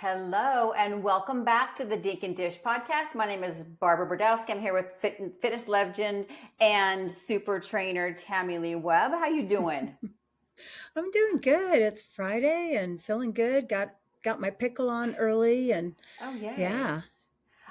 Hello and welcome back to the Dink and Dish podcast. My name is Barbara Brodowski. I'm here with fitness legend and super trainer Tammy Lee Webb. How you doing? I'm doing good. It's Friday and feeling good. Got my pickle on early and Oh, yay. yeah,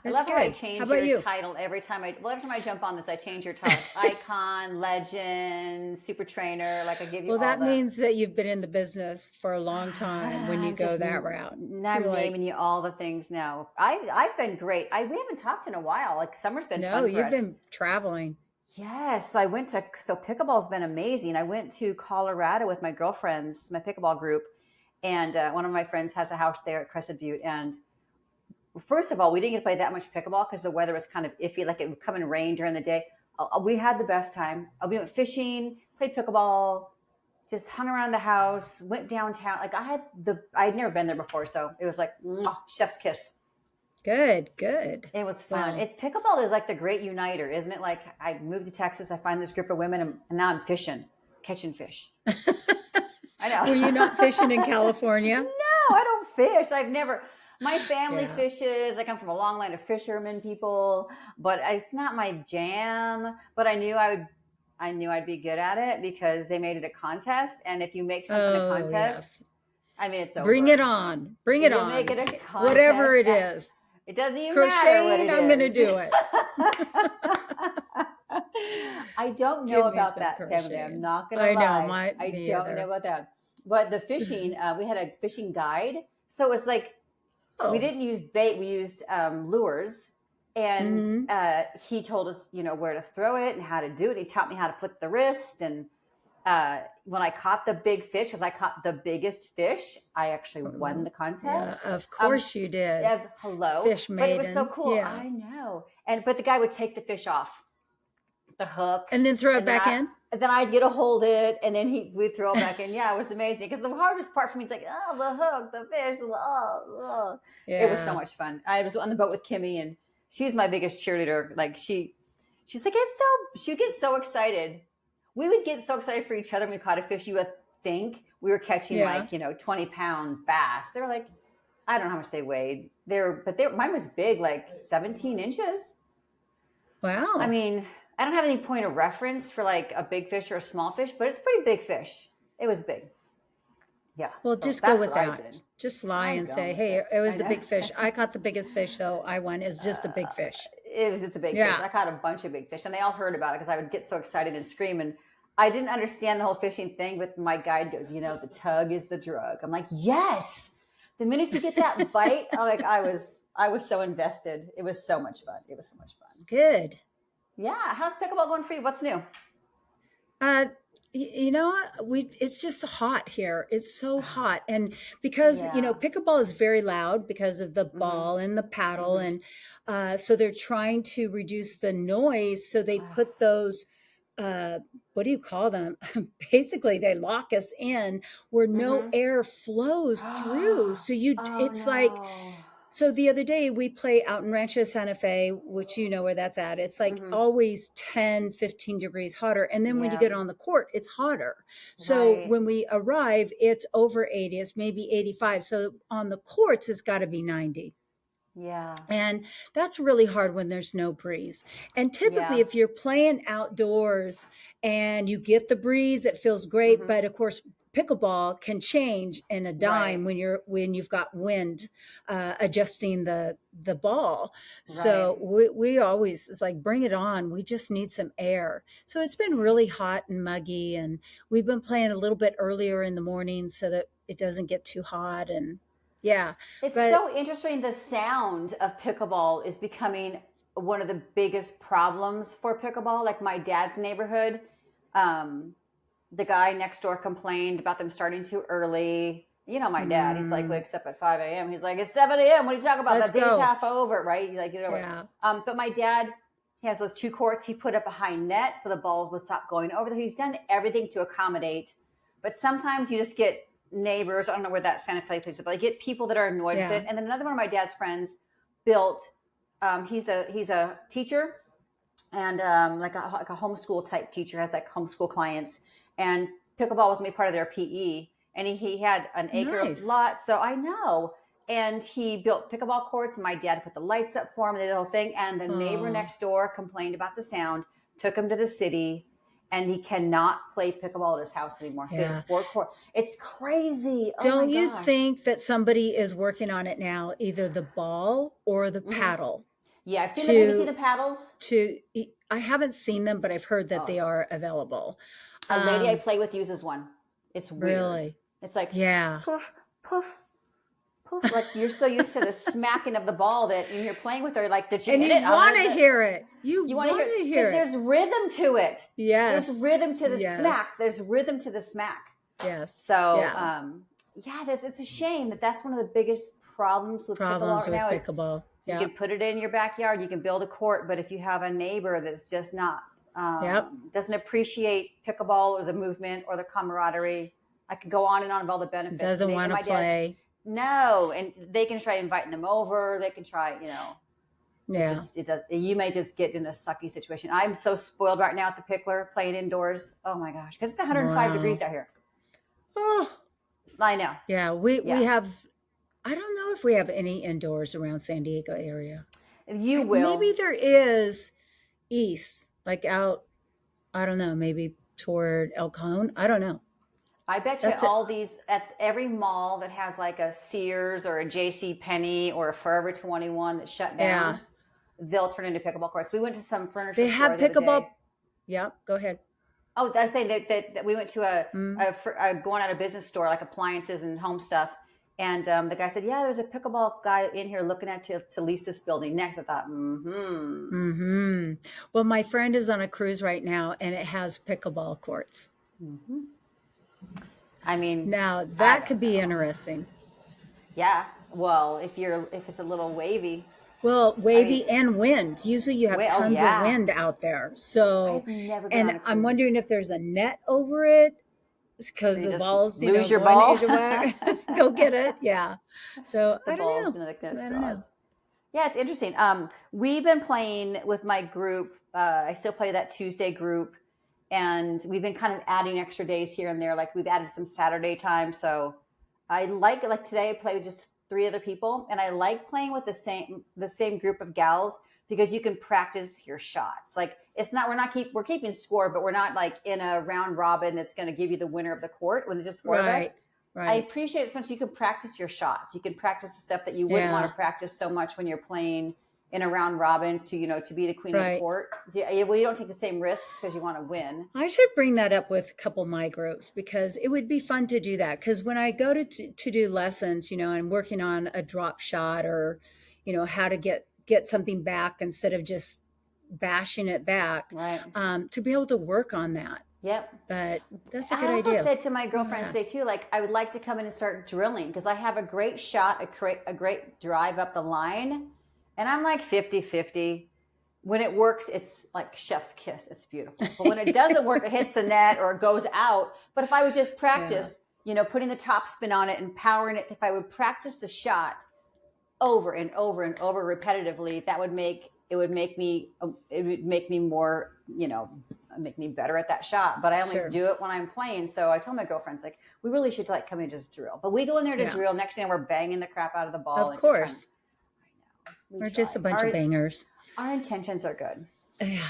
I it's love how I good. How change about your you? title every time I jump on this, I change your title. Icon, legend, super trainer. Like I give you Well, all that the, means that you've been in the business for a long time when you I'm go just, that route. now You're I'm like, naming you all the things now. I've been great. We haven't talked in a while. Like summer's been no, fun for you've us. been traveling. Yes, so so pickleball's been amazing. I went to Colorado with my girlfriends, my pickleball group, and one of my friends has a house there at Crescent Butte. And first of all, we didn't get to play that much pickleball because the weather was kind of iffy, like it would come and rain during the day. We had the best time. We went fishing, played pickleball, just hung around the house, went downtown. I'd never been there before, so it was like mwah, chef's kiss. Good, good. It was fun. Well, Pickleball is like the great uniter, isn't it? Like I moved to Texas, I find this group of women, and now I'm fishing, catching fish. I were you not know. fishing in California? No, I don't fish. I've never. My family Yeah. fishes. I come from a long line of fishermen people, but it's not my jam. But I knew I would. I knew I'd be good at it because they made it a contest, and if you make something a Oh, contest, yes. I mean it's Bring it over. on. Bring it You make on. it a Whatever contest. it is. It doesn't even matter what Crocheting, it I'm going to is. do it. I don't know Give me about some that, Tammy. I'm crocheting. not going to I know, lie. I me don't know either. about that. But the fishing, we had a fishing guide. So it was like we Oh. didn't use bait, we used lures. And Hmm. he told us, where to throw it and how to do it. He taught me how to flick the wrist. And when I caught the big fish, because I caught the biggest fish, I actually won the Yeah, contest. of course you did. Hello, Fish but it was so maiden. cool. Yeah. I know. But the guy would take the fish off the hook, And then throw it and then back in? I'd get to hold it, and then we'd throw it back in. Yeah, it was amazing. Because the hardest part for me is like, oh, the hook, the fish, it was so Yeah. much fun. I was on the boat with Kimmy, and she's my biggest cheerleader. Like she's like, she gets so excited. We would get so excited for each other when we caught a fish. You would think we were catching Yeah. like 20-pound bass. They were like, I don't know how much they weighed. Mine was big, like 17 inches. I Wow. mean, I don't have any point of reference for like a big fish or a small fish, but it's a pretty big fish. It was big. Yeah. Well, So just go that's with what I that. did. Just lie I'm and going say, with hey, it. it was I the know. big fish. I caught the biggest fish, so I won. It's just a big fish. It was just a big fish. Yeah. I caught a bunch of big fish, and they all heard about it because I would get so excited and scream. And I didn't understand the whole fishing thing, but my guide goes, the tug is the drug. I'm like, yes. The minute you get that bite, I was so invested. It was so much fun. It was so much fun. Good. Yeah. How's pickleball going for you? What's new? Uh, you know what? It's just hot here. It's so hot, and because Yeah. pickleball is very loud because of the Mm-hmm. ball and the paddle, Mm-hmm. and so they're trying to reduce the noise. So they put those. What do you call them? Basically, they lock us in where no Mm-hmm. air flows through. So Oh it's like no. so the other day we play out in Rancho Santa Fe, which you know where that's at. It's like Mm-hmm. always 10, 15 degrees hotter. And then when you Yeah. get on the court, it's hotter. So Right. when we arrive, it's over 80. It's maybe 85. So on the courts, it's got to be 90. Yeah. And that's really hard when there's no breeze. And typically, Yeah. if you're playing outdoors and you get the breeze, it feels great. Mm-hmm. But of course, pickleball can change in a dime Right. when you've got wind adjusting the ball. Right. So we always it's like bring it on. We just need some air. So it's been really hot and muggy, and we've been playing a little bit earlier in the morning so that it doesn't get too hot. And yeah, It's but so interesting. The sound of pickleball is becoming one of the biggest problems for pickleball. Like my dad's neighborhood, um, the guy next door complained about them starting too early. My dad, he's like, mm, wakes up at 5 a.m. He's like, it's 7 a.m. What are you talking about? let's That day's go. half over, right? You like, get over it. Yeah. But my dad, he has those two courts. He put up a high net so the ball would stop going over there. He's done everything to accommodate. But sometimes you just get neighbors. I don't know where that Santa Fe place is, but I get people that are annoyed with Yeah. it. And then another one of my dad's friends built. He's a teacher and like a homeschool type teacher, has like homeschool clients. And pickleball was made part of their PE. And he had an acre Nice. lot. So I know. and he built pickleball courts. And my dad put the lights up for him, and did the whole thing. And the neighbor next door complained about the sound, took him to the city, and he cannot play pickleball at his house anymore. So it's 4 court. It's crazy. Don't you think that somebody is working on it now, either the ball or the paddle? Yeah, I've seen them. Have you seen the paddles? I haven't seen them, but I've heard that they are available. A lady I play with uses one. It's weird. Really? It's like poof, poof, poof. Like you're so used to the smacking of the ball that when you're playing with her, like did you hit it? And you want to hear it. You want to hear it. There's rhythm to it. Yes. There's rhythm to the smack. There's rhythm to the smack. Yes. So it's a shame that's one of the biggest problems with pickleball right now. Pickleball. You can put it in your backyard. You can build a court, but if you have a neighbor that's just not doesn't appreciate pickleball or the movement or the camaraderie, I could go on and on of all the benefits. Doesn't want to play. No, and they can try inviting them over. They can try, it does. You may just get in a sucky situation. I'm so spoiled right now at the Pickler playing indoors. Oh my gosh, because it's 105 degrees out here. Oh, I know. Yeah, we have. I don't know if we have any indoors around San Diego area. You will. Maybe there is east, like out. I don't know. Maybe toward El Cajon. I don't know. I bet you all these at every mall that has like a Sears or a JC Penney or a Forever 21 that shut down, they'll turn into pickleball courts. We went to some furniture. They have pickleball. Yeah, go ahead. Oh, I was saying that we went to a going out of business store, like appliances and home stuff. And the guy said, "Yeah, there's a pickleball guy in here looking at to lease this building next." I thought, Well, my friend is on a cruise right now, and it has pickleball courts. I mean, now that could be interesting. Yeah. Well, if it's a little wavy. Well, wavy and wind. Usually you have tons of wind out there. So, I've never been on a cruise. I'm wondering if there's a net over it because the balls, lose your ball. Go get it. Yeah. So I don't know. Yeah, it's interesting. We've been playing with my group. I still play that Tuesday group. And we've been kind of adding extra days here and there. Like we've added some Saturday time. So I like today I play with just 3 other people. And I like playing with the same group of gals because you can practice your shots. Like we're keeping score, but we're not like in a round robin that's going to give you the winner of the court when there's just 4 of us. Right. I appreciate it so much. You can practice your shots. You can practice the stuff that you wouldn't want to practice so much when you're playing in a round robin to be the queen of the court. Well, you don't take the same risks because you want to win. I should bring that up with a couple of my groups because it would be fun to do that. Because when I go to do lessons, I'm working on a drop shot or, how to get something back instead of just bashing it back, to be able to work on that. Yep. But that's a good idea. I also said to my girlfriends today too, like I would like to come in and start drilling because I have a great shot, a great drive up the line. And I'm like 50-50. When it works, it's like chef's kiss. It's beautiful. But when it doesn't work, it hits the net or it goes out. But if I would just practice, putting the top spin on it and powering it, if I would practice the shot over and over and over repetitively, it would make me more, make me better at that shot. But I only do it when I'm playing. So I told my girlfriends, like, we really should come and just drill. But we go in there to drill. Next thing we're banging the crap out of the ball. Of course. We're just a bunch of bangers. Our intentions are good. Yeah.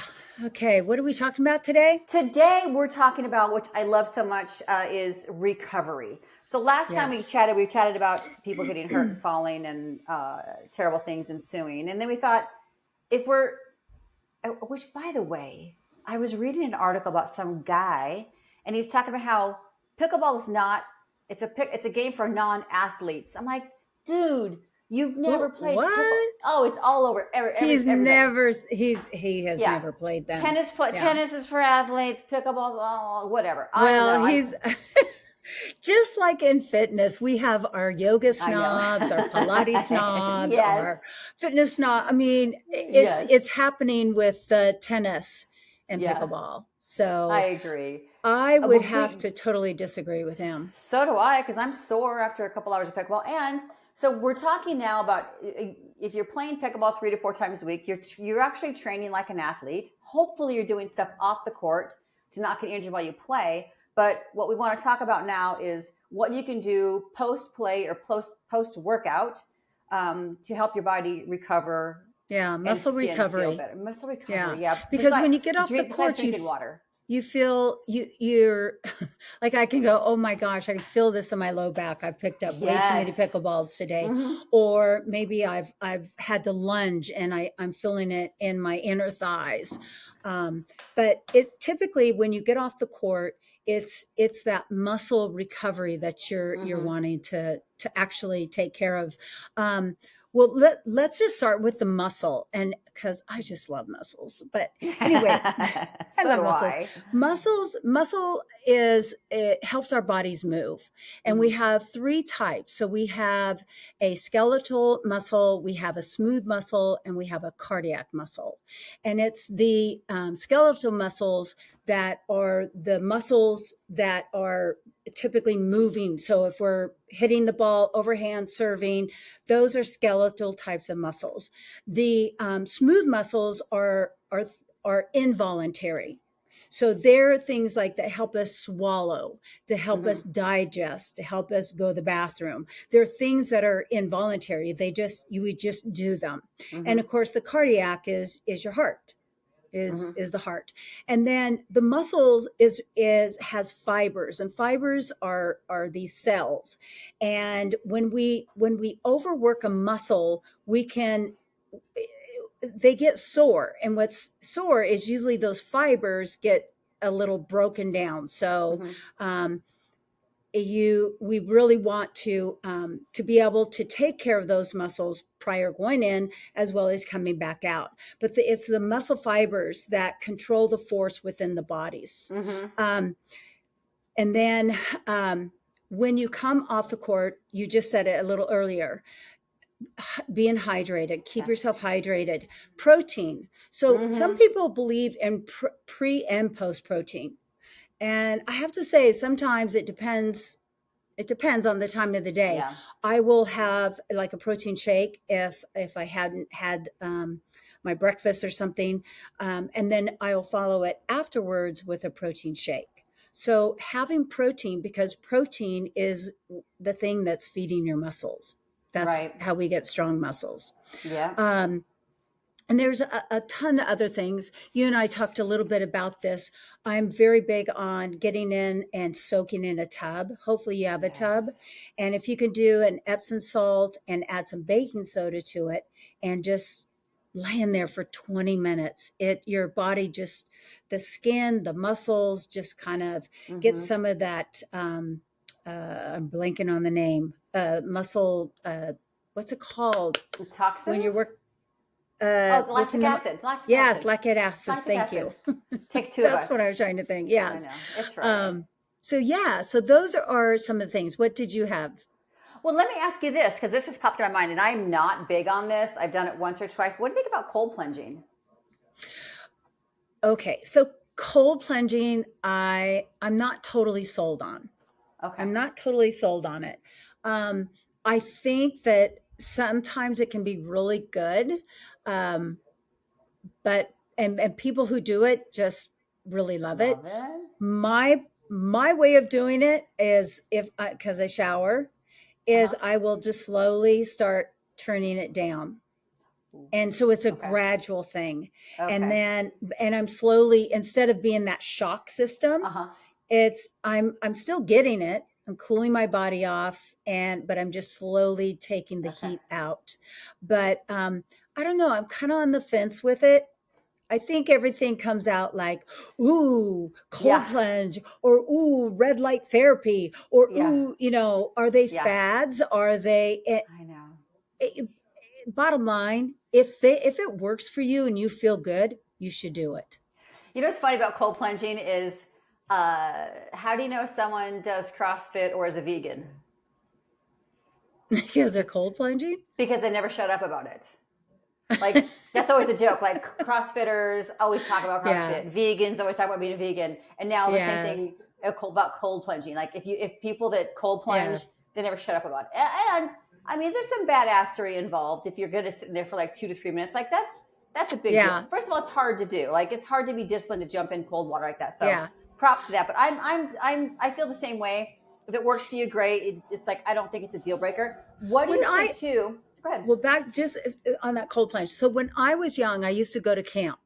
Okay. What are we talking about today? Today we're talking about, which I love so much, is recovery. So last time we chatted about people getting hurt and falling and terrible things ensuing. And then we thought which by the way, I was reading an article about some guy and he's talking about how pickleball is it's a game for non-athletes. I'm like, dude, you've never played pickleball. Oh, it's all over. He has never played that. Tennis is for athletes. Pickleball's whatever. He's just like in fitness. We have our yoga snobs, our Pilates snobs, our fitness snob. I mean, it's happening with the tennis and pickleball. So I agree. I would have to totally disagree with him. So do I, because I'm sore after a couple hours of pickleball. And so we're talking now about if you're playing pickleball 3 to 4 times a week, you're actually training like an athlete. Hopefully you're doing stuff off the court to not get injured while you play. But what we want to talk about now is what you can do post-play or post-workout to help your body recover Yeah, and muscle feel recovery. better. Muscle Yeah, recovery, yeah. because when you get off the Besides court, drinking water. you feel you're like I can go, oh my gosh, I can feel this in my low back. I've picked up way too many Yes. pickleballs today, Hmm. or maybe I've had to lunge and I'm feeling it in my inner thighs. But it typically when you get off the court, it's that muscle recovery that you're Hmm. wanting to actually take care of. Um, well, let's just start with the muscle, and because I just love muscles. But anyway, I So love do muscles. I. Muscle is it helps our bodies move, and we Hmm. have three types. So we have a skeletal muscle, we have a smooth muscle, and we have a cardiac muscle. And it's the skeletal muscles that are the muscles that are typically moving. So if we're hitting the ball overhand serving, those are skeletal types of muscles. The smooth muscles are involuntary. So there are things like that help us swallow, to help us Hmm. digest, to help us go to the bathroom. There are things that are involuntary. You would just do them. And Hmm. of course, the cardiac is your heart, Hmm. is the heart. And then the muscles is has fibers, and fibers are these cells. And when we overwork a muscle, we can they get sore, and what's sore is usually those fibers get a little broken down. So Hmm. um, we really want to be able to take care of those muscles prior going in as well as coming back out. But it's the muscle fibers that control the force within the bodies. Hmm. um, and then when you come off the court, you just said it a little earlier, being hydrated, keep Yes. yourself hydrated. Protein. So some Hmm. people believe in pre and post protein, and I have to say sometimes it depends on the time of the day. Yeah. I will have like a protein shake if I hadn't had my breakfast or something, and then I'll follow it afterwards with a protein shake. So having protein, because protein is the thing that's feeding your muscles. That's Right. how we get strong muscles. Yeah. Um, and there's a ton of other things. You and I talked a little bit about this. I'm very big on getting in and soaking in a tub. Hopefully, you have a tub. Yes. And if you can do an Epsom salt and add some baking soda to it and just lay in there for 20 minutes, your body just, the skin, the muscles just kind of get Hmm. some of that. I'm blanking on the name. Muscle, what's it called? When you're Toxins. working Oh, the working lactic them. acid. Lactic Yes, acid. lactic acid. Lactic Thank you. acid. Takes two of That's what us. I was trying to think. I Yes. know. It's Friday. Um, so yeah, so those are some of the things. What did you have? Well, let me ask you this, because this has popped in my mind, and I'm not big on this. I've done it once or twice. What do you think about cold plunging? Okay, so cold plunging, I'm not totally sold on. Okay. I'm not totally sold on it. Um, I think that sometimes it can be really good, um, but and people who do it just really love it. Love it. My way of doing it is, if because I shower, is Uh-huh. I will just slowly start turning it down. Ooh. And so it's a Okay. gradual thing. And Okay. then and I'm slowly, instead of being that shock system, Uh-huh. I'm still getting it. I'm cooling my body off, but I'm just slowly taking the Okay. heat out. But I don't know, I'm kind of on the fence with it. I think everything comes out like, ooh, cold Yeah. plunge, or ooh, red light therapy, or Yeah. ooh, are they Yeah. fads? Are they, I know. it, bottom line, if it works for you and you feel good, you should do it. You know what's funny about cold plunging is how do you know if someone does CrossFit or is a vegan? Because they're cold plunging. Because they never shut up about it. Like that's always a joke. Like CrossFitters always talk about Yeah. CrossFit. Vegans always talk about being a vegan. And now the same Yes. thing about cold plunging. Like if people that cold plunge, Yes. they never shut up about it. And I mean, there's some badassery involved. If you're going to sit in there for like 2 to 3 minutes, like that's a big deal. Yeah. First of all, it's hard to do. Like it's hard to be disciplined to jump in cold water like that. So Yeah. props to that. But I feel the same way. If it works for you, great. It's like I don't think it's a deal breaker. What do When you think I too? Go ahead. Well, back just on that cold plunge. So when I was young, I used to go to camp,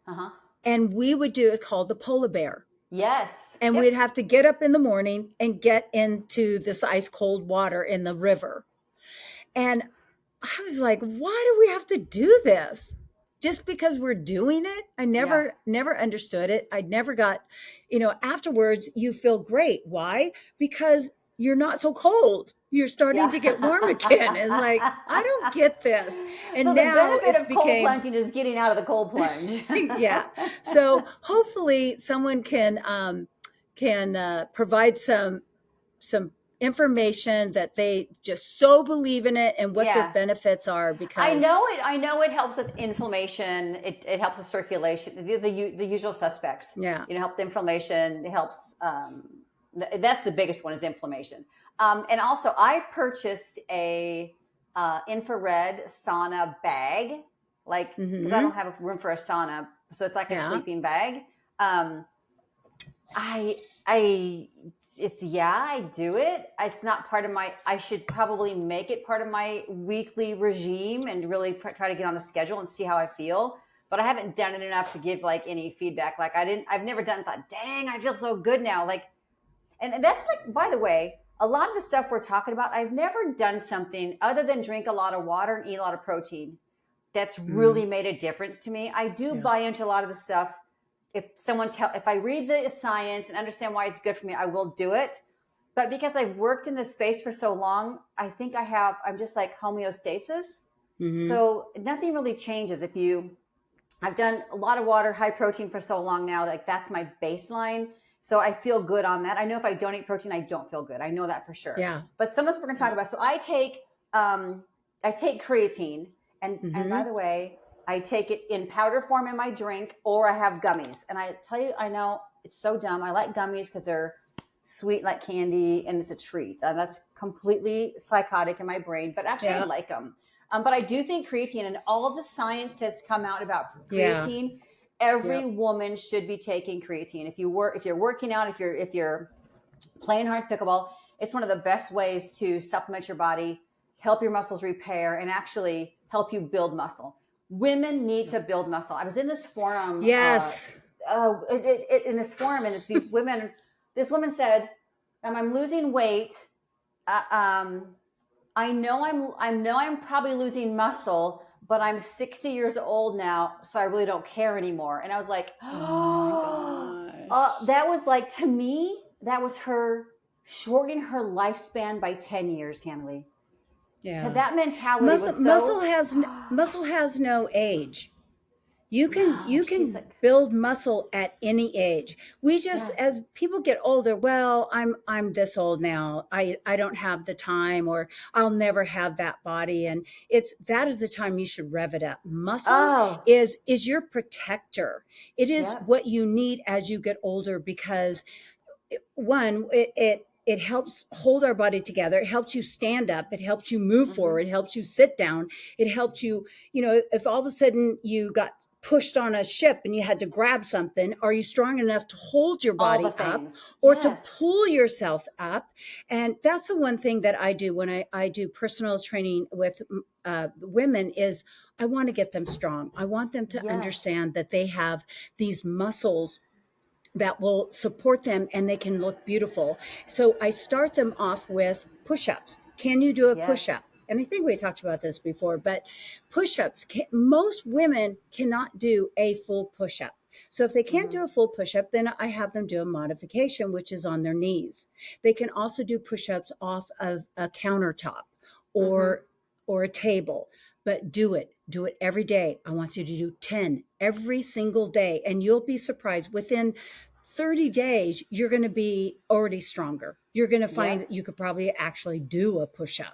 Uh-huh. and we would do it called the polar bear. Yes. And Yep. we'd have to get up in the morning and get into this ice cold water in the river. And I was like, why do we have to do this? Just because we're doing it? I Yeah. never understood it. I never got, afterwards you feel great. Why? Because you're not so cold. You're starting Yeah. to get warm again. It's like, I don't get this. And So the now benefit it's of cold became, plunging is getting out of the cold plunge. yeah. So hopefully someone can provide some information that they just so believe in it and what their Yeah. benefits are, because I know it helps with inflammation. It helps with circulation. The usual suspects. yeah. Helps inflammation. It helps. That's the biggest one is inflammation. And also, I purchased a infrared sauna bag, like because I Mm-hmm. don't have room for a sauna, so it's like a Yeah. sleeping bag. Um, I it's yeah, I do it. It's not part of my I should probably make it part of my weekly regime and really try to get on the schedule and see how I feel. But I haven't done it enough to give like any feedback. Like I've never done it, thought, dang, I feel so good now. Like and that's like, by the way, a lot of the stuff we're talking about, I've never done something other than drink a lot of water and eat a lot of protein that's Mm, really made a difference to me. I do yeah. buy into a lot of the stuff. If I read the science and understand why it's good for me, I will do it. But because I've worked in this space for so long, I think I'm just like homeostasis. Mm-hmm. So nothing really changes I've done a lot of water, high protein for so long now, like that's my baseline. So I feel good on that. I know if I don't eat protein, I don't feel good. I know that for sure. Yeah. But some of this we're going to talk about. So I take creatine, and by Mm-hmm. the way, I take it in powder form in my drink, or I have gummies. And I tell you, I know it's so dumb. I like gummies because they're sweet like candy, and it's a treat. That's completely psychotic in my brain, but actually I Yeah. like them. But I do think creatine and all of the science that's come out about Yeah. creatine, every Yep. woman should be taking creatine. If you're working out, if you're playing hard pickleball, it's one of the best ways to supplement your body, help your muscles repair, and actually help you build muscle. Women need to build muscle. I was in this forum, Yes. in this forum, and these women, this woman said, "I'm losing weight. Uh, um, I know I'm probably losing muscle, but I'm 60 years old now, so I really don't care anymore." And I was like, Oh my gosh. that was like, to me, that was her shortening her lifespan by 10 years, Tanley. Yeah. That mentality Muscle was muscle so, has muscle has no age. You can no, you she's can like, build muscle at any age. We just, yeah. as people get older, well, I'm this old now. I don't have the time, or I'll never have that body. And that is the time you should rev it up. Muscle Oh, is your protector. It is yep. what you need as you get older, because one, it helps hold our body together. It helps you stand up. It helps you move Mm-hmm. forward. It helps you sit down. It helps you, if all of a sudden you got pushed on a ship and you had to grab something, are you strong enough to hold your All the body up things. or to Yes. pull yourself up? And that's the one thing that I do when I do personal training with women is I want to get them strong. I want them to Yes. understand that they have these muscles that will support them and they can look beautiful. So I start them off with push ups. Can you do a push Yes. up? And I think we talked about this before, but push ups, most women cannot do a full push up. So if they can't Mm-hmm. do a full push up, then I have them do a modification, which is on their knees. They can also do push ups off of a countertop Mm-hmm. or a table, but do it every day. I want you to do 10 every single day, and you'll be surprised within 30 days you're going to be already stronger. You're going to find Yep. that you could probably actually do a push up.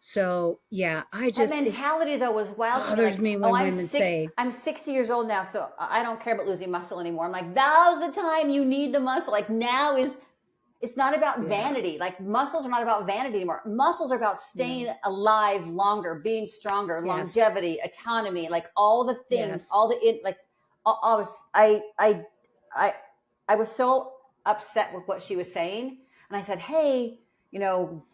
So yeah, That it mentality though was wild to me. bothers Like, me oh, when women say, I'm 60 years old now, so I don't care about losing muscle anymore. I'm like, now's the time you need the muscle. Like now is it's not about yeah, vanity. Like muscles are not about vanity anymore. Muscles are about no, staying alive longer, being stronger, yes, longevity, autonomy, like all the things, yes, all the in like I was I I was so upset with what she was saying. And I said, "Hey, you know,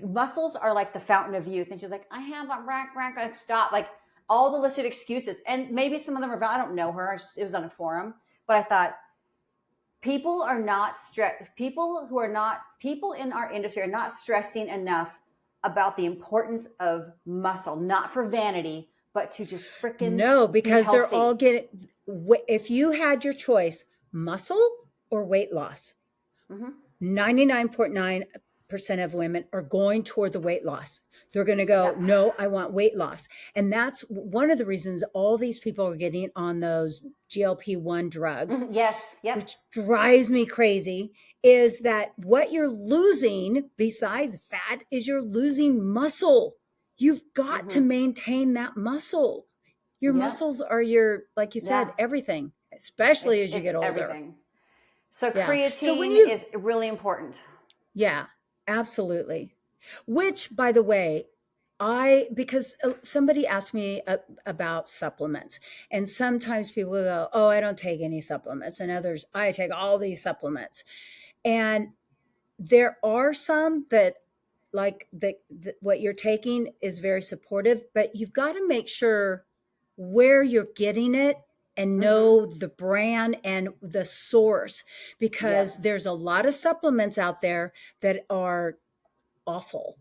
muscles are like the fountain of youth. And she's like, I have a like stop, like all the listed excuses. And maybe some of them are valid. I don't know her. It was on a forum, but I thought people are not people in our industry are not stressing enough about the importance of muscle, not for vanity, but to just freaking No, because be they're healthy. all getting, if you had your choice, muscle or weight loss, 99.9% of women are going toward the weight loss. They're going to go, no, I want weight loss. And that's one of the reasons all these people are getting on those GLP-1 drugs. Yes. Yep. Which drives me crazy, is that what you're losing besides fat is you're losing muscle. You've got to maintain that muscle. Your muscles are your, like you said, everything, especially as you get older. Everything. So Yeah. creatine So is really important. Yeah, absolutely. Which, by the way, because somebody asked me about supplements, and sometimes people go, oh, I don't take any supplements, and others, I take all these supplements. And there are some that, like what you're taking is very supportive, but you've got to make sure where you're getting it and know the brand and the source, because there's a lot of supplements out there that are awful.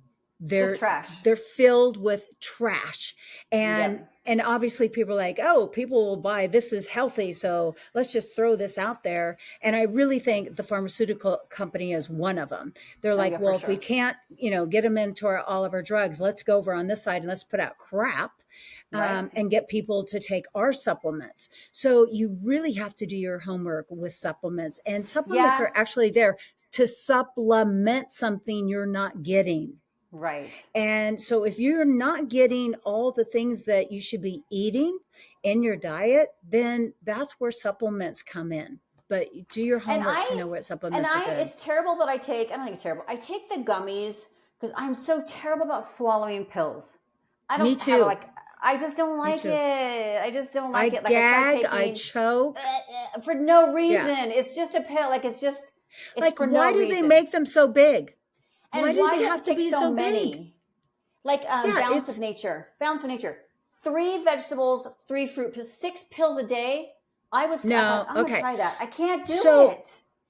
Just trash. They're filled with trash. And obviously people are like, oh, people will buy, this is healthy, so let's just throw this out there. And I really think the pharmaceutical company is one of them. They're like, well, if we can't, get them into all of our drugs, let's go over on this side and let's put out crap and get people to take our supplements. So you really have to do your homework with supplements. And supplements are actually there to supplement something you're not getting. Right. And so if you're not getting all the things that you should be eating in your diet, then that's where supplements come in. But do your homework to know what supplements are good. It's terrible that I don't think it's terrible. I take the gummies because I'm so terrible about swallowing pills. I don't Me too. I just don't like it. I just don't like it. Like gag, I choke. For no reason. Yeah. It's just a pill. It's for no reason. Why do they make them so big? And why do they have to be so many? Big? Balance of nature. 3 vegetables, 3 fruit, 6 pills a day. I'm gonna try that. I can't do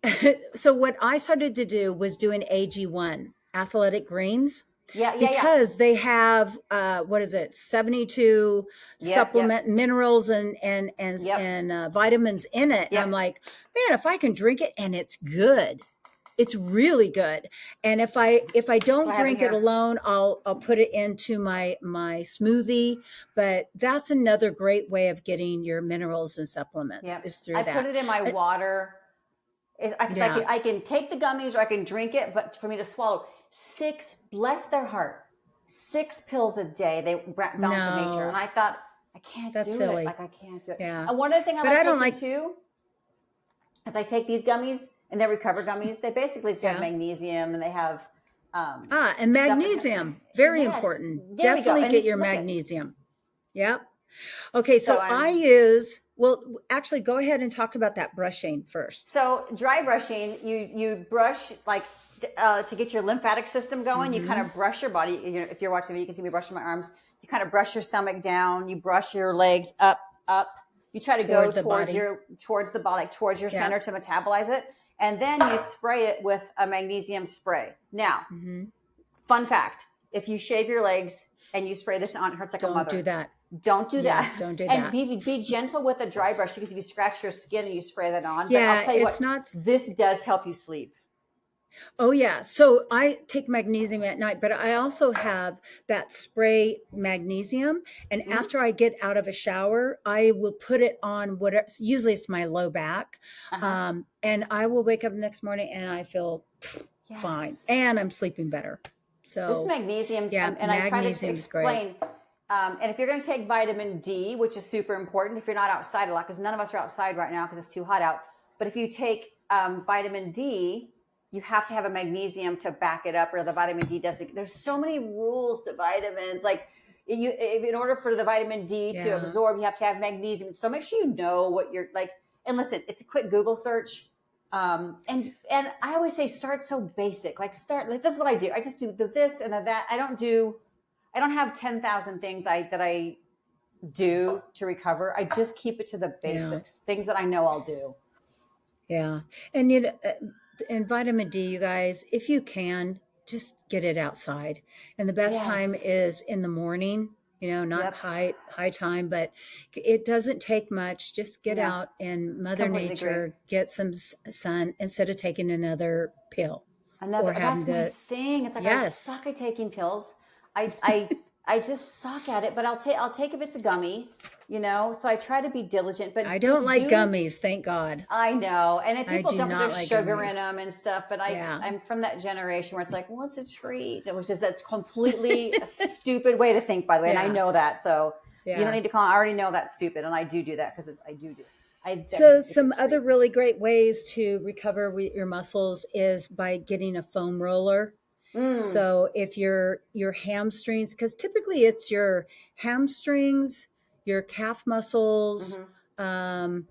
it. So what I started to do was doing AG1, athletic greens. Because they have 72 supplement minerals and vitamins in it. And I'm like, man, if I can drink it and it's good. It's really good. And if I don't drink it alone, I'll put it into my smoothie. But that's another great way of getting your minerals and supplements is through that. I put it in my water. I can take the gummies or I can drink it, but for me to swallow 6, bless their heart, 6 pills a day, they balance of nature. And I thought, I can't do silly. it. I can't do it. Yeah. And one other thing I like too is I take these gummies, and they're Recover gummies. They basically just have magnesium, and they have and magnesium, very important. Definitely get your magnesium. Yep. Okay, so I use, actually go ahead and talk about that brushing first. So dry brushing, you brush to get your lymphatic system going. You kind of brush your body. If you're watching me, you can see me brushing my arms. You kind of brush your stomach down. You brush your legs up. You try to go towards the body, towards your center to metabolize it. And then you spray it with a magnesium spray. Now, fun fact, if you shave your legs and you spray this on, it hurts like a mother. Don't do that. Don't do that. Don't do and that. And be gentle with a dry brush, because if you scratch your skin and you spray that on, but I'll tell you this does help you sleep. Oh, yeah. So I take magnesium at night, but I also have that spray magnesium. And after I get out of a shower, I will put it on usually it's my low back. And I will wake up the next morning and I feel fine. And I'm sleeping better. So this magnesium, and I try to explain. And if you're going to take vitamin D, which is super important if you're not outside a lot, because none of us are outside right now because it's too hot out. But if you take vitamin D, you have to have a magnesium to back it up, or the vitamin D doesn't. There's so many rules to vitamins. In order for the vitamin D to absorb, you have to have magnesium. So make sure you know what you're like. And listen, it's a quick Google search. And I always say start so basic. Like start like this is what I do. I just do the this and the that. I don't have 10,000 things that I do to recover. I just keep it to the Yeah. basics, things that I know I'll do. Yeah. And and vitamin D, you guys, if you can, just get it outside. And the best time Yes. is in the morning, not Yep. high time, but it doesn't take much. Just get No, out and Mother completely agree. Nature, get some sun instead of taking another pill Another or having that's my to. thing. It's like I Yes. suck at taking pills. I I I just suck at it, but I'll take if it's a gummy, So I try to be diligent, I but don't just like do. gummies, thank God. I know, and then I people do don't because not there's like sugar in gummies. them and stuff. But Yeah. I'm from that generation where it's like, well, it's a treat, which is a completely stupid way to think, by the way, and I Yeah. know that. So you don't Yeah. need to call. I already know that's stupid, and I do that because I do it. Because So, it's a some other treat. really great ways to recover your muscles is by getting a foam roller. Mm, So, if your hamstrings, because typically it's your hamstrings, your calf muscles, mm-hmm. um,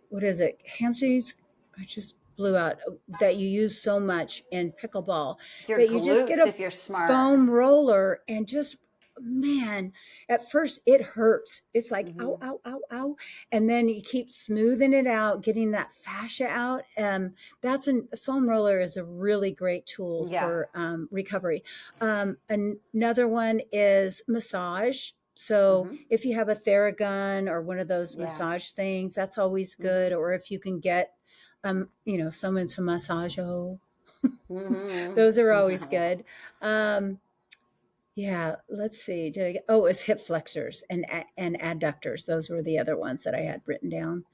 what is it? Hamstrings. I just blew out that you use so much in pickleball Your that you just get glutes, a if you're smart. foam roller and just, man, at first it hurts. It's like Mm-hmm. ow, ow, ow, ow, and then you keep smoothing it out, getting that fascia out. That's a foam roller is a really great tool Yeah. for recovery. Another one is massage. So Mm-hmm. if you have a Theragun or one of those Yeah. massage things, that's always Mm-hmm. good. Or if you can get, someone to massage, those are always Mm-hmm. good. Um, yeah, let's see. Did I get? Oh, it was hip flexors and adductors. Those were the other ones that I had written down.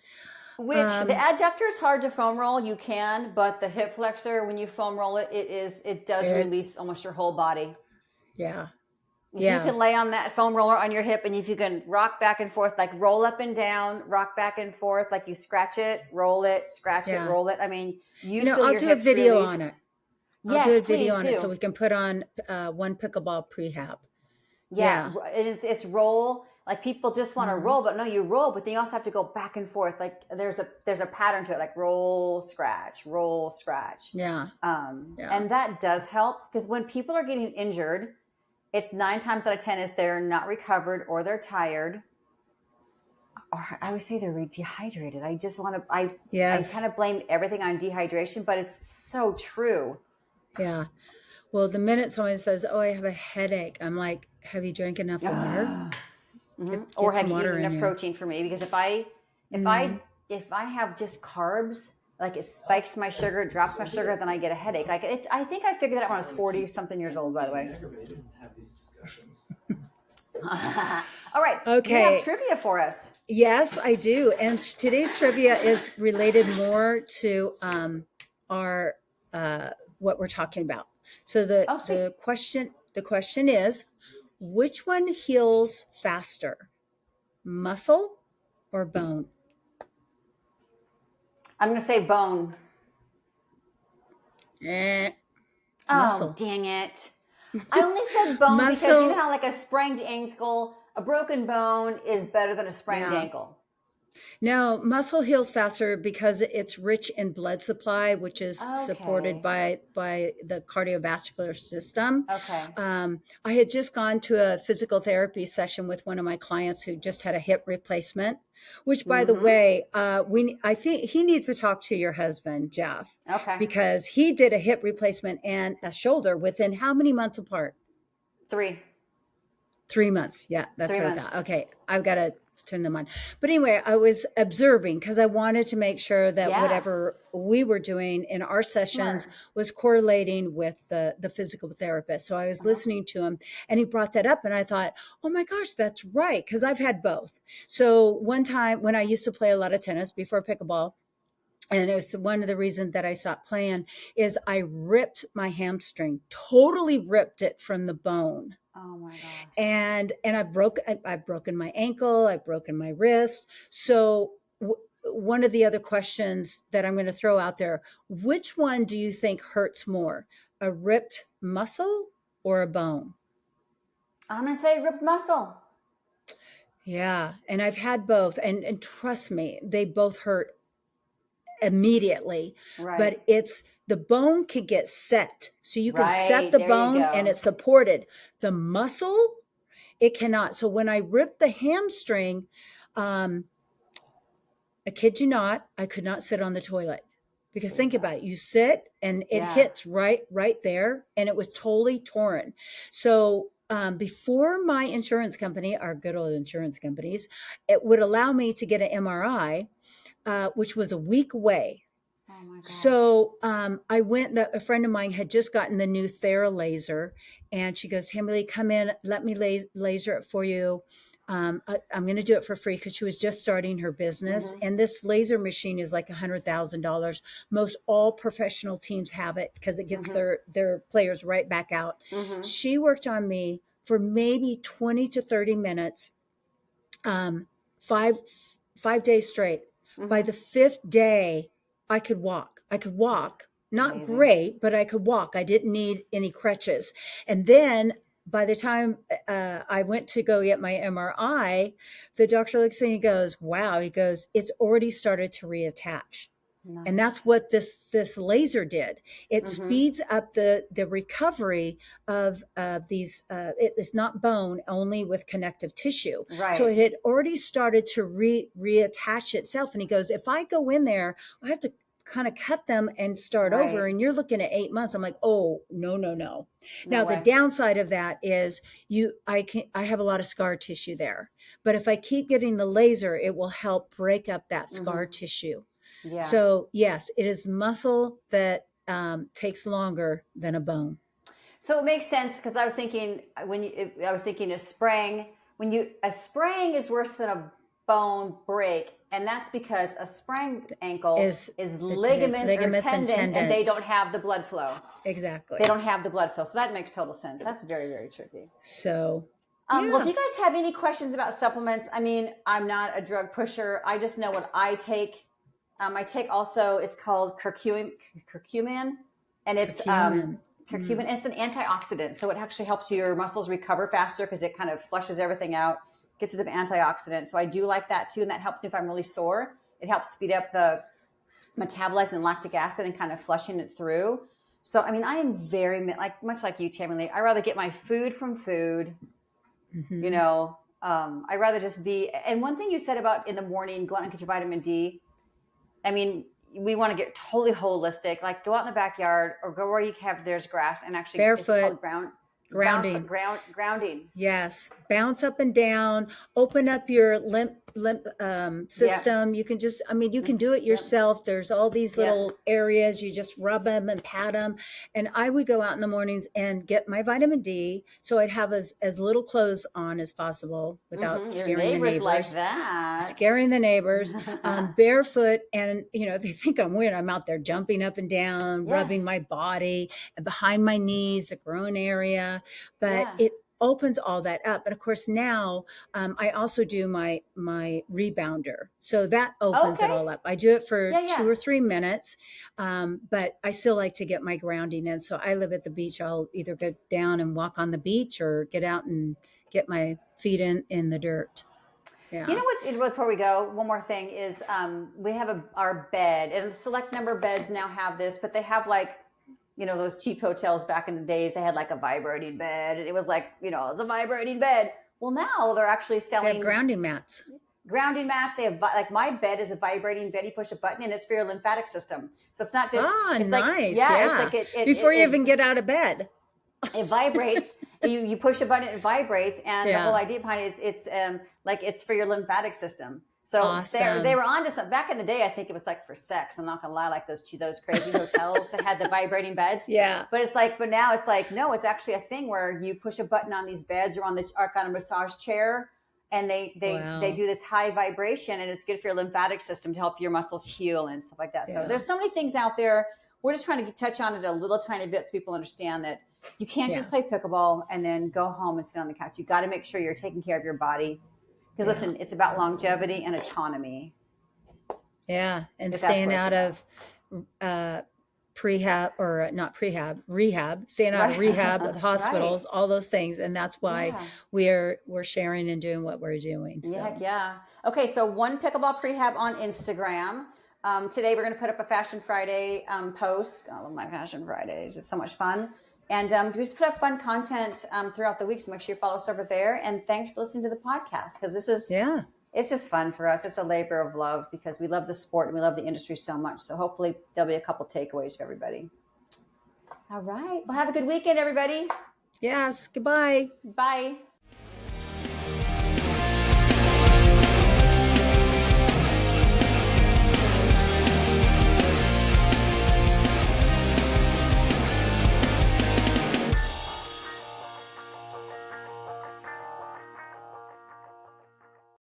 Which the Um, adductor is hard to foam roll. You can, but the hip flexor, when you foam roll it, it does it, release almost your whole body. yeah, If you yeah, can lay on that foam roller on your hip and if you can rock back and forth, like roll up and down, rock back and forth, like you scratch it, roll it, scratch it, yeah. roll it. I mean, you feel I'll your do a hips video on it. release. I'll do Yes, a video please on it so do. we can put on one pickleball prehab. Yeah, Yeah. it's roll. Like people just want to Hmm. roll, but no, you roll, but then you also have to go back and forth. Like there's a pattern to it, like roll, scratch, roll, scratch. Yeah. Yeah. And that does help because when people are getting injured, it's 9 times out of 10 is they're not recovered or they're tired, or I would say they're dehydrated. I just want to I kind Yes. of blame everything on dehydration, but it's so true. Yeah. Well, the minute someone says, "Oh, I have a headache," I'm like, "Have you drank enough water? Or Get have some you eaten water in enough you." protein for me? Because if Mm, I if I have just carbs, like it spikes my sugar, drops my sugar, then I get a headache. I think I figured that out when I was 40 something years old. By the way. All right, you have okay. trivia for us. Yes, I do. And today's trivia is related more to our what we're talking about. So the Oh, sweet. the question is, which one heals faster, muscle or bone? I'm going to say bone. Eh, Oh, muscle. dang it. I only said bone because you know Muscle. how like a sprained ankle, a broken bone is better than a sprained Yeah. ankle. No, muscle heals faster because it's rich in blood supply, which is supported Okay. by the cardiovascular system. Okay. I had just gone to a physical therapy session with one of my clients who just had a hip replacement. Which, by the Mm-hmm. way, I think he needs to talk to your husband, Jeff, Okay. because he did a hip replacement and a shoulder within how many months apart? 3. 3 months. Yeah, that's Three what I months. thought. Okay, I've got to turn them on. But anyway, I was observing because I wanted to make sure that Yeah. whatever we were doing in our sessions Smart. was correlating with the physical therapist. So I was Uh-huh. listening to him and he brought that up and I thought, oh my gosh, that's right. Because I've had both. So one time when I used to play a lot of tennis before pickleball, and it was one of the reasons that I stopped playing is I ripped my hamstring, totally ripped it from the bone, Oh my gosh. and I've broken my ankle, I've broken my wrist. So one of the other questions that I'm going to throw out there, which one do you think hurts more, a ripped muscle or a bone? I'm gonna say ripped muscle. Yeah, and I've had both, and trust me, they both hurt immediately, Right. but it's the bone can get set. So you can set Right. the There you bone and go. it's supported. The muscle, it cannot. So when I ripped the hamstring, um, I kid you not, I could not sit on the toilet. Because There you think go. about it, you sit and it Yeah. hits right there, and it was totally torn. So before my insurance company, our good old insurance companies, it would allow me to get an MRI, which was a week away. Oh my gosh. So I went. A friend of mine had just gotten the new Thera laser, and she goes, "Kimberly, come in. Let me laser it for you. I'm going to do it for free," because she was just starting her business. Mm-hmm. And this laser machine is like $100,000. Most all professional teams have it because it gets Mm-hmm. their players right back out. Mm-hmm. She worked on me for maybe 20 to 30 minutes, um, five 5 days straight. By Mm-hmm. the fifth day, I could walk. I could walk. Not Amazing. great, but I could walk. I didn't need any crutches. And then by the time I went to go get my MRI, the doctor looks at me and goes, "Wow." He goes, "It's already started to reattach." And Nice. that's what this laser did. It Mm-hmm. speeds up the recovery of these. It's not bone only with connective tissue, so Right. it had already started to reattach itself. And he goes, "If I go in there, I have to kind of cut them and start over, Right. and you're looking at 8 months." I'm like, "Oh, no, no, no." No Now the way. downside of that is I have a lot of scar tissue there, but if I keep getting the laser, it will help break up that scar Mm-hmm. tissue. Yeah. So yes, it is muscle that takes longer than a bone. So it makes sense because I was thinking I was thinking a sprain a sprain is worse than a bone break, and that's because a sprained ankle Is is the ligaments or ligaments and tendons, and they tendons. don't have the blood flow. They Exactly. don't have the blood flow, so that makes total sense. That's very, very tricky. So Well, if yeah, you guys have any questions about supplements, I mean, I'm not a drug pusher. I just know what I take. I take also, it's called curcumin, and it's curcumin. curcumin. And it's an antioxidant, so it actually helps your muscles recover faster because it kind of flushes everything out, gets rid of antioxidants. So I do like that too, and that helps me if I'm really sore. It helps speed up the metabolizing lactic acid and kind of flushing it through. So I mean, I am very like much like you, Tammy. I rather get my food from food. You Mm-hmm. know, I'd rather just be. And one thing you said about in the morning, go out and get your vitamin D. I mean, we want to get totally holistic. Like go out in the backyard or go where you have there's grass and actually it's Barefoot called grounding. grounding. Yes, bounce up and down, open up your lymph Yeah. system. You can just, I mean, you can do it Yep. yourself. There's all these Yeah. little areas. You just rub them and pat them. And I would go out in the mornings and get my vitamin D, so I'd have as little clothes on as possible without Your scaring the neighbors like neighbors. that. Scaring the neighbors, barefoot, and they think I'm weird. I'm out there jumping up and down, Yeah. rubbing my body and behind my knees, the groin area, but Yeah. it opens all that up. And of course now I also do my rebounder, so that opens it Okay. all up. I do it for Yeah. two Yeah. or 3 minutes, but I still like to get my grounding in. So I live at the beach. I'll either go down and walk on the beach or get out and get my feet in the dirt. You Yeah. know what's before we go? One more thing is we have our bed, and a select number of beds now have this, but they have like those cheap hotels back in the days. They had like a vibrating bed, and it was like it's a vibrating bed. Well, now they're actually They have selling grounding mats. grounding mats. They have like my bed is a vibrating bed. You push a button, and it's for your lymphatic system. So it's not just Ah, it's like nice. yeah, it's Yeah. like it it Before it, you it even get out of bed. it vibrates. You push a button, it vibrates, and the whole Yeah. idea behind it is it's like it's for your lymphatic system. So they Awesome. were onto something back in the day. I think it was like for sex. I'm not gonna lie, like those crazy hotels that had the vibrating beds. Yeah. But now it's like no, it's actually a thing where you push a button on these beds or on a massage chair, and they Wow. do this high vibration, and it's good for your lymphatic system to help your muscles heal and stuff like that. So Yeah. there's so many things out there. We're just trying to touch on it a little tiny bit so people understand that you can't Yeah. just play pickleball and then go home and sit on the couch. You got to make sure you're taking care of your body. Because Yeah. listen, it's about longevity and autonomy. Yeah. And If that's staying what it's out about. of prehab, or not prehab, rehab, staying out of Right. rehab, of Right. hospitals, all those things. And that's why Yeah. we're sharing and doing what we're doing. Yeah, heck So yeah. Okay, so one pickleball prehab on Instagram. Today we're going to put up a Fashion Friday post. I love my Fashion Fridays. It's so much fun. And we just put up fun content throughout the week. So make sure you follow us over there. And thanks for listening to the podcast, because it's just fun for us. It's a labor of love because we love the sport and we love the industry so much. So hopefully there'll be a couple takeaways for everybody. All right. Well, have a good weekend, everybody. Yes. Goodbye. Bye.